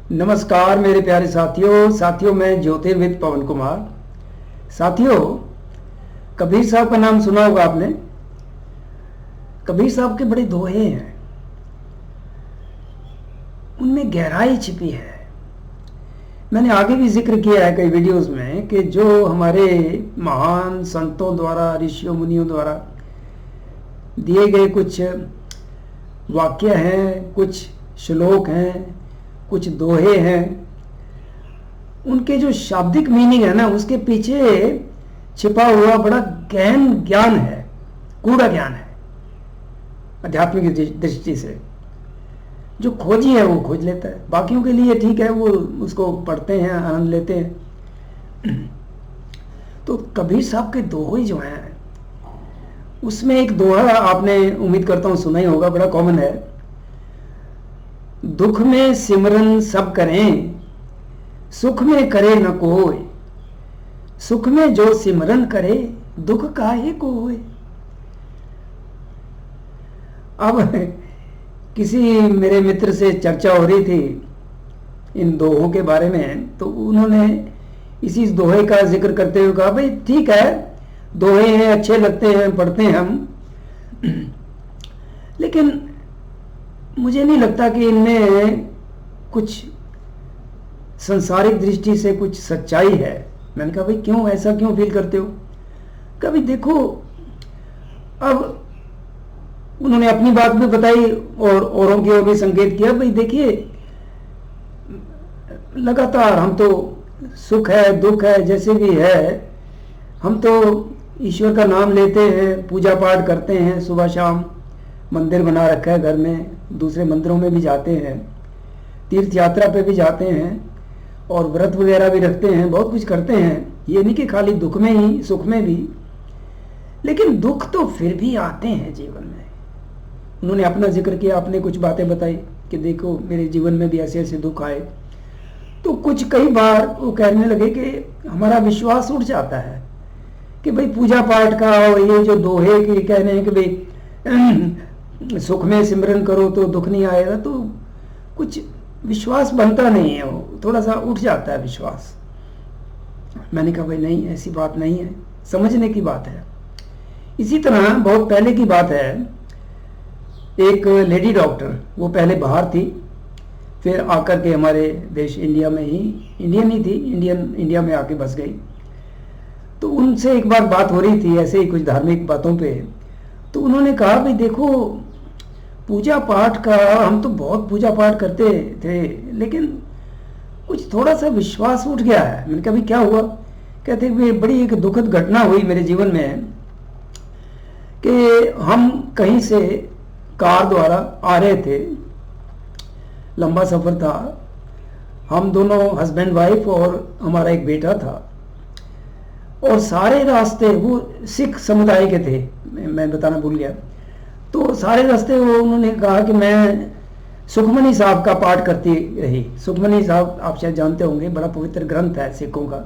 नमस्कार मेरे प्यारे साथियों मैं ज्योतिर्विद पवन कुमार। साथियों, कबीर साहब का नाम सुना होगा आपने। कबीर साहब के बड़े दोहे हैं, उनमें गहराई छिपी है। मैंने आगे भी जिक्र किया है कई वीडियोस में कि जो हमारे महान संतों द्वारा, ऋषियों मुनियों द्वारा दिए गए कुछ वाक्य हैं, कुछ श्लोक हैं, कुछ दोहे हैं, उनके जो शाब्दिक मीनिंग है ना, उसके पीछे छिपा हुआ बड़ा गहन ज्ञान है, गूढ़ ज्ञान है। आध्यात्मिक दृष्टि से जो खोजी है वो खोज लेता है, बाकियों के लिए ठीक है, वो उसको पढ़ते हैं, आनंद लेते हैं। तो कबीर साहब के दोहे जो हैं, उसमें एक दोहा आपने उम्मीद करता हूँ सुना ही होगा, बड़ा कॉमन है। दुख में सिमरन सब करें, सुख में करे न कोई। सुख में जो सिमरन करे, दुख काहे को होए। अब किसी मेरे मित्र से चर्चा हो रही थी इन दोहों के बारे में, तो उन्होंने इसी दोहे का जिक्र करते हुए कहा, भाई ठीक है, दोहे हैं, अच्छे लगते हैं, पढ़ते हैं हम, लेकिन मुझे नहीं लगता कि इनमें कुछ संसारिक दृष्टि से कुछ सच्चाई है। मैंने कहा भाई क्यों, ऐसा क्यों फील करते हो। कभी देखो, अब उन्होंने अपनी बात भी बताई और औरों की ओर भी संकेत किया, भाई देखिए लगातार हम तो सुख है दुख है जैसे भी है, हम तो ईश्वर का नाम लेते हैं, पूजा पाठ करते हैं, सुबह शाम मंदिर बना रखा है घर में, दूसरे मंदिरों में भी जाते हैं, तीर्थ यात्रा पे भी जाते हैं और व्रत वगैरह भी रखते हैं, बहुत कुछ करते हैं। ये नहीं कि खाली दुख में ही, सुख में भी, लेकिन दुख तो फिर भी आते हैं जीवन में। उन्होंने अपना जिक्र किया, अपने कुछ बातें बताई कि देखो मेरे जीवन में भी ऐसे ऐसे दुख आए। तो कुछ कई बार वो कहने लगे कि हमारा विश्वास उठ जाता है कि भाई पूजा पाठ का और ये जो दोहे के कह रहे हैं कि भाई सुख में सिमरन करो तो दुख नहीं आएगा, तो कुछ विश्वास बनता नहीं है, वो थोड़ा सा उठ जाता है विश्वास। मैंने कहा भाई नहीं, ऐसी बात नहीं है, समझने की बात है। इसी तरह बहुत पहले की बात है, एक लेडी डॉक्टर, वो पहले बाहर थी, फिर आकर के हमारे देश इंडिया में ही, इंडियन ही थी, इंडिया में आके बस गई। तो उनसे एक बार बात हो रही थी ऐसे ही कुछ धार्मिक बातों पे, तो उन्होंने कहा भाई देखो पूजा पाठ का, हम तो बहुत पूजा पाठ करते थे, लेकिन कुछ थोड़ा सा विश्वास उठ गया है। मैंने कहा भाई क्या हुआ। कहते भाई बड़ी एक दुखद घटना हुई मेरे जीवन में कि हम कहीं से कार द्वारा आ रहे थे, लंबा सफर था, हम दोनों हस्बैंड वाइफ और हमारा एक बेटा था, और सारे रास्ते वो सिख समुदाय के थे, मैं बताना भूल गया। तो सारे रास्ते वो उन्होंने कहा कि मैं सुखमनी साहब का पाठ करती रही। सुखमनी साहब आप शायद जानते होंगे, बड़ा पवित्र ग्रंथ है सिखों का।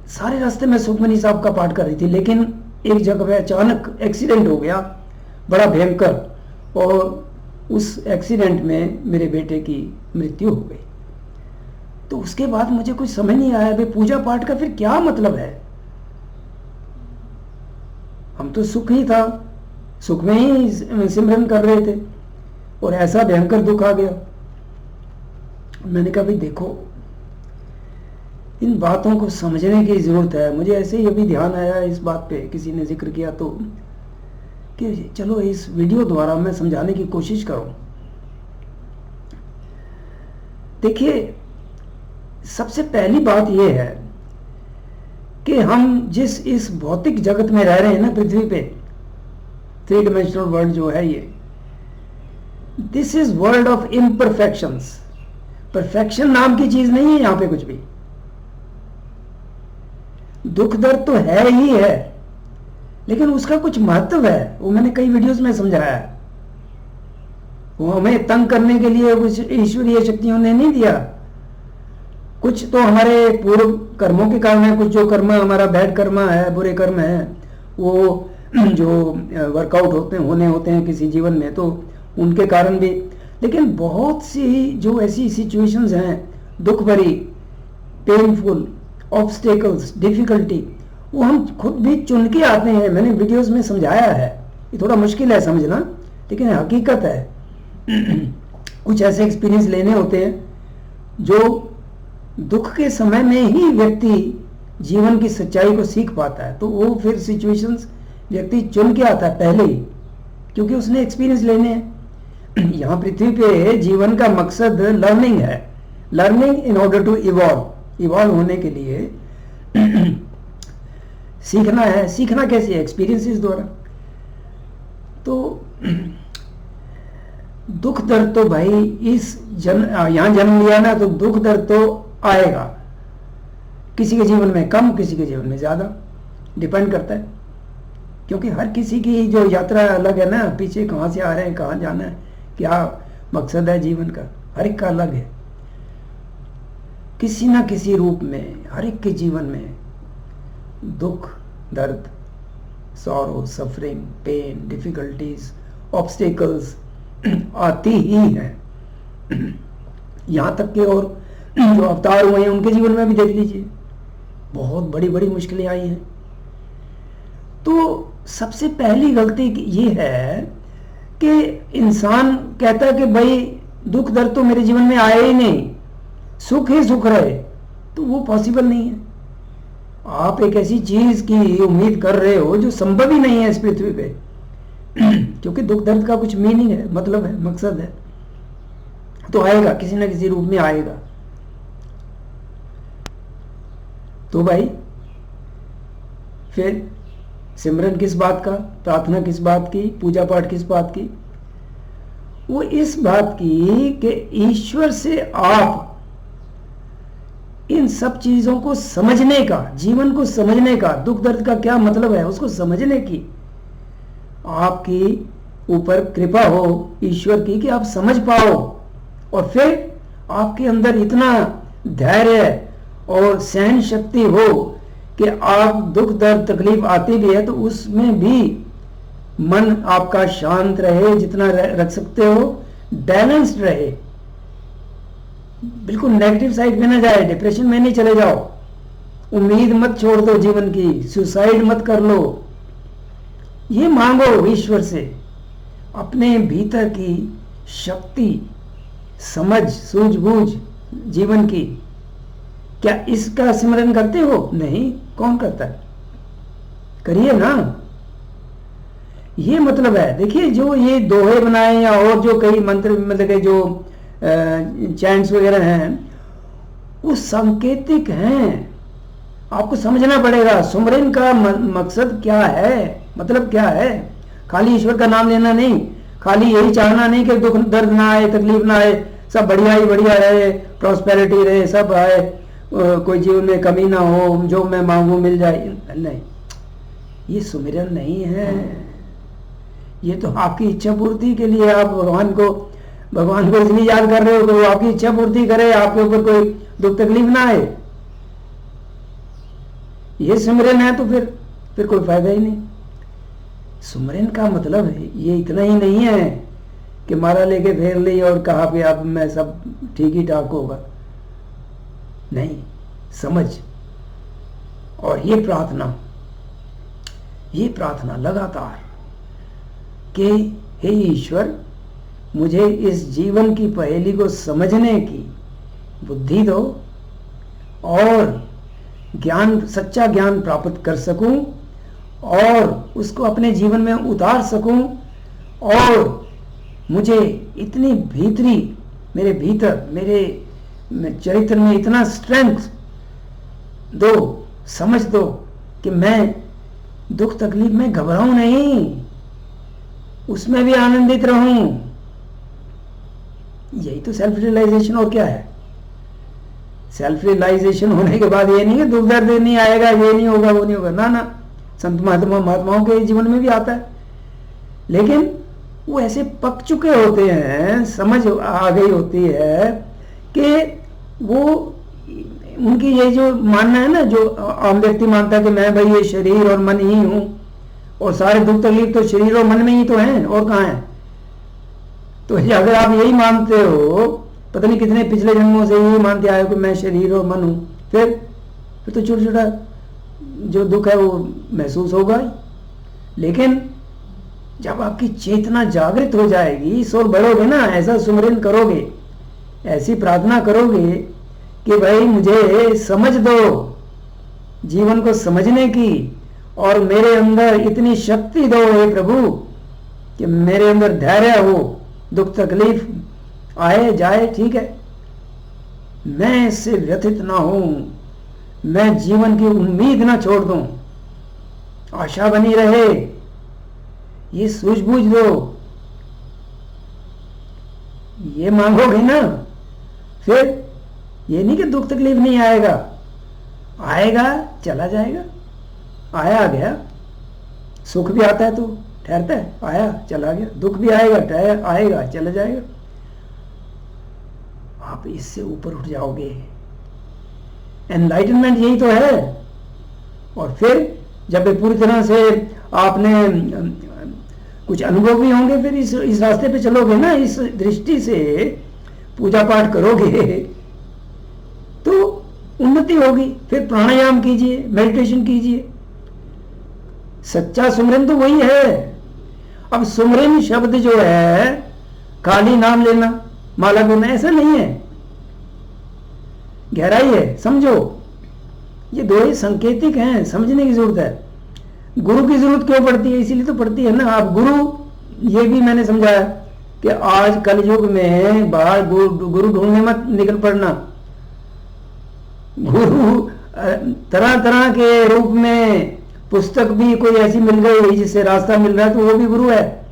सारे रास्ते में सुखमनी साहब का पाठ कर रही थी, लेकिन एक जगह पे अचानक एक्सीडेंट हो गया, बड़ा भयंकर, और उस एक्सीडेंट में मेरे बेटे की मृत्यु हो गई। तो उसके बाद मुझे कुछ समझ नहीं आया भाई पूजा पाठ का फिर क्या मतलब है। हम तो सुख ही था, सुख में ही सिमरन कर रहे थे, और ऐसा भयंकर दुख आ गया। मैंने कहा भाई देखो, इन बातों को समझने की जरूरत है। मुझे ऐसे ही अभी ध्यान आया इस बात पे, किसी ने जिक्र किया तो, कि चलो इस वीडियो द्वारा मैं समझाने की कोशिश करूं। देखिए, सबसे पहली बात यह है कि हम जिस इस भौतिक जगत में रह रहे हैं ना, पृथ्वी पे, 3 डायमेंशनल वर्ल्ड जो है ये, this is world of imperfections. Perfection नाम की चीज नहीं है यहाँ पे कुछ भी। दुख दर्द तो है ही है, लेकिन उसका कुछ महत्व है, वो मैंने कई वीडियोस में समझाया है। वो हमें तंग करने के लिए कुछ ईश्वरीय शक्तियों ने नहीं दिया। कुछ तो हमारे पूर्व कर्मों के कारण है, कुछ जो कर्म हमारा बैड कर्म है, बुरे कर्म है, वो जो वर्कआउट होते हैं किसी जीवन में, तो उनके कारण भी। लेकिन बहुत सी जो ऐसी सिचुएशंस हैं दुख भरी, पेनफुल, ऑब्स्टेकल्स, डिफिकल्टी, वो हम खुद भी चुन के आते हैं। मैंने वीडियोस में समझाया है, ये थोड़ा मुश्किल है समझना, लेकिन हकीकत है। कुछ ऐसे एक्सपीरियंस लेने होते हैं जो दुख के समय में ही व्यक्ति जीवन की सच्चाई को सीख पाता है। तो वो फिर सिचुएशंस व्यक्ति चुन के आता है पहले ही, क्योंकि उसने एक्सपीरियंस लेने हैं। यहाँ पृथ्वी पे जीवन का मकसद लर्निंग है, learning in order to evolve होने के लिए सीखना है। सीखना कैसे? एक्सपीरियंसेस द्वारा। तो दुख दर्द तो भाई यहाँ जन्म लिया ना, तो दुख दर्द तो आएगा, किसी के जीवन में कम, किसी के जीवन में ज्यादा, डिपेंड करता है। क्योंकि हर किसी की जो यात्रा अलग है ना, पीछे कहाँ से आ रहे हैं, कहाँ जाना है, क्या मकसद है जीवन का, हर एक का अलग है। किसी ना किसी रूप में हर एक के जीवन में दुख, दर्द, sorrow, suffering, pain, difficulties, obstacles आती ही हैं। यहाँ तक कि और जो अवतार हुए हैं उनके जीवन में भी देख लीजिए, बहुत बड़ी बड़ी मुश्किलें आई हैं। तो सबसे पहली गलती ये है कि इंसान कहता है कि भाई दुख दर्द तो मेरे जीवन में आए ही नहीं, सुख ही सुख रहे, तो वो पॉसिबल नहीं है। आप एक ऐसी चीज की उम्मीद कर रहे हो जो संभव ही नहीं है इस पृथ्वी पे, क्योंकि दुख दर्द का कुछ मीनिंग है, मतलब है, मकसद है, तो आएगा, किसी ना किसी रूप में आएगा। तो भाई फिर सिमरन किस बात का, प्रार्थना किस बात की, पूजा पाठ किस बात की? वो इस बात की कि ईश्वर से आप इन सब चीजों को समझने का, जीवन को समझने का, दुख दर्द का क्या मतलब है उसको समझने की आपकी ऊपर कृपा हो ईश्वर की, कि आप समझ पाओ, और फिर आपके अंदर इतना धैर्य और सहन शक्ति हो कि आप दुख दर्द तकलीफ आती भी है तो उसमें भी मन आपका शांत रहे, जितना रख सकते हो, बैलेंस्ड रहे, बिल्कुल नेगेटिव साइड में ना जाए, डिप्रेशन में नहीं चले जाओ, उम्मीद मत छोड़ दो जीवन की, सुसाइड मत कर लो। ये मांगो ईश्वर से, अपने भीतर की शक्ति, समझ, सूझबूझ जीवन की। क्या इसका स्मरण करते हो? नहीं, कौन करता है? करिए ना, ये मतलब है। देखिए जो ये दोहे बनाए या और जो कई मंत्र, मतलब के जो चैंट्स वगैरह हैं, वो सांकेतिक हैं, आपको समझना पड़ेगा सुमरन का मकसद क्या है, मतलब क्या है। खाली ईश्वर का नाम लेना नहीं, खाली यही चाहना नहीं कि दुख दर्द ना आए, तकलीफ ना आए, सब बढ़िया ही बढ़िया रहे, प्रॉस्पेरिटी रहे, सब आए, कोई जीवन में कमी ना हो, जो मैं मांगू मिल जाए, नहीं, ये सुमिरन नहीं है। ये तो आपकी इच्छा पूर्ति के लिए आप भगवान को इसलिए याद कर रहे हो कि वो आपकी इच्छा पूर्ति करे, आपके ऊपर कोई दुख तकलीफ ना आए। ये सुमिरन है तो फिर कोई फायदा ही नहीं। सुमिरन का मतलब है ये इतना ही नहीं है कि मारा लेके फेर ली और कहा कि अब मैं सब ठीक ही ठाक होगा, नहीं, समझ। और ये प्रार्थना लगातार कि हे ईश्वर, मुझे इस जीवन की पहेली को समझने की बुद्धि दो और ज्ञान, सच्चा ज्ञान प्राप्त कर सकूं और उसको अपने जीवन में उतार सकूं, और मुझे इतनी भीतरी, मेरे भीतर, मेरे चरित्र में इतना स्ट्रेंथ दो, समझ दो कि मैं दुख तकलीफ में घबराऊं नहीं, उसमें भी आनंदित रहूं। यही तो सेल्फ रियलाइजेशन, और क्या है। सेल्फ रियलाइजेशन होने के बाद ये नहीं है दुख दर्द नहीं आएगा, ये नहीं होगा, वो नहीं होगा, ना, संत महात्माओं के जीवन में भी आता है, लेकिन वो ऐसे पक चुके होते हैं, समझ आ गई होती है कि वो, उनकी ये जो मानना है ना, जो आम व्यक्ति मानता है कि मैं भाई ये शरीर और मन ही हूं, और सारे दुख तकलीफ तो शरीर और मन में ही तो हैं, और कहाँ है। तो अगर आप यही मानते हो, पता नहीं कितने पिछले जन्मों से यही मानते आए हो कि मैं शरीर और मन हूं, फिर तो छोटा छोटा जो दुख है वो महसूस होगा ही। लेकिन जब आपकी चेतना जागृत हो जाएगी, इस ओर बढ़ोगे ना, ऐसा सुमिरन करोगे, ऐसी प्रार्थना करोगे कि भाई मुझे समझ दो, जीवन को समझने की, और मेरे अंदर इतनी शक्ति दो हे प्रभु कि मेरे अंदर धैर्य हो, दुख तकलीफ आए जाए ठीक है, मैं इससे व्यथित ना हूं, मैं जीवन की उम्मीद ना छोड़ दूं, आशा बनी रहे, ये सूझबूझ दो, ये मांगोगे ना, फिर ये नहीं कि दुख तकलीफ नहीं आएगा, आएगा चला जाएगा, आया गया। सुख भी आता है तो ठहरता है, आया चला गया, दुख भी आएगा आएगा चला जाएगा। आप इससे ऊपर उठ जाओगे, एनलाइटनमेंट यही तो है। और फिर जब पूरी तरह से आपने कुछ अनुभव भी होंगे, फिर इस रास्ते पे चलोगे ना, इस दृष्टि से पूजा पाठ करोगे तो उन्नति होगी। फिर प्राणायाम कीजिए, मेडिटेशन कीजिए, सच्चा सुमरन तो वही है। अब सुमरन शब्द जो है खाली नाम लेना, माला बोलना, ऐसा नहीं है, गहराई है, समझो। ये दो ही सांकेतिक हैं, समझने की जरूरत है। गुरु की जरूरत क्यों पड़ती है? इसीलिए तो पड़ती है ना। आप गुरु, ये भी मैंने समझाया कि आज कल युग में बाहर गुरु ढूंढने मत निकल पड़ना। गुरु तरह तरह के रूप में, पुस्तक भी कोई ऐसी मिल गई जिससे रास्ता मिल रहा है तो वो भी गुरु है।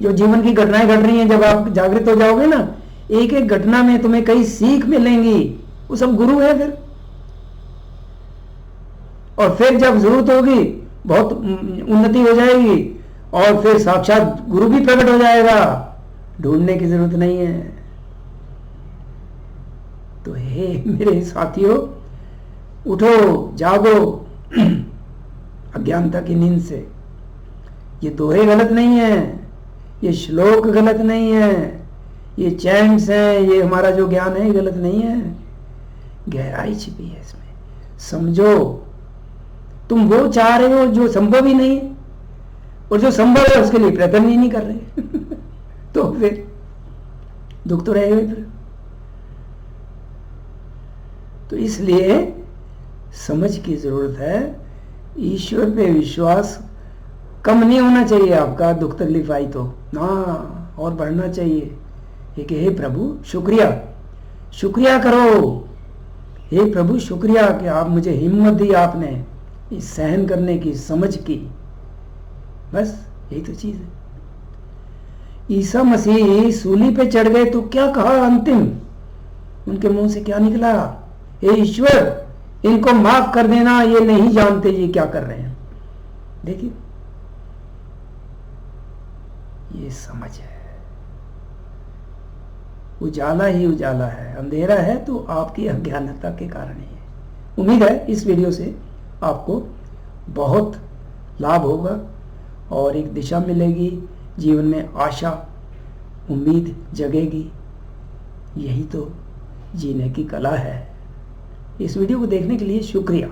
जो जीवन की घटनाएं घट रही हैं, जब आप जागृत हो जाओगे ना, एक एक घटना में तुम्हें कई सीख मिलेंगी, वो सब गुरु है फिर। और फिर जब जरूरत होगी बहुत उन्नति हो जाएगी, और फिर साक्षात गुरु भी प्रकट हो जाएगा, ढूंढने की जरूरत नहीं है। तो हे मेरे साथियों, उठो, जागो अज्ञानता की नींद से। ये दोहे गलत नहीं है, ये श्लोक गलत नहीं है, ये चैंट्स हैं, ये हमारा जो ज्ञान है गलत नहीं है, गहराई छिपी है इसमें। समझो, तुम वो चाह रहे हो जो संभव ही नहीं है, और जो संभव है उसके लिए प्रयत्न ही नहीं कर रहे तो फिर दुख तो रहेगा ही फिर। तो इसलिए समझ की जरूरत है। ईश्वर पे विश्वास कम नहीं होना चाहिए आपका, दुख तकलीफ आई तो ना, और बढ़ना चाहिए। एक हे प्रभु शुक्रिया, शुक्रिया करो, हे प्रभु शुक्रिया कि आप मुझे हिम्मत दी, आपने इस सहन करने की, समझ की। बस यही तो चीज है। ईसा मसीह सूली पे चढ़ गए तो क्या कहा अंतिम, उनके मुंह से क्या निकला? हे ईश्वर, इनको माफ कर देना, ये नहीं जानते ये क्या कर रहे हैं। देखिए, ये समझ है। उजाला ही उजाला है, अंधेरा है तो आपकी अज्ञानता के कारण ही है। उम्मीद है इस वीडियो से आपको बहुत लाभ होगा और एक दिशा मिलेगी, जीवन में आशा, उम्मीद जगेगी। यही तो जीने की कला है। इस वीडियो को देखने के लिए शुक्रिया।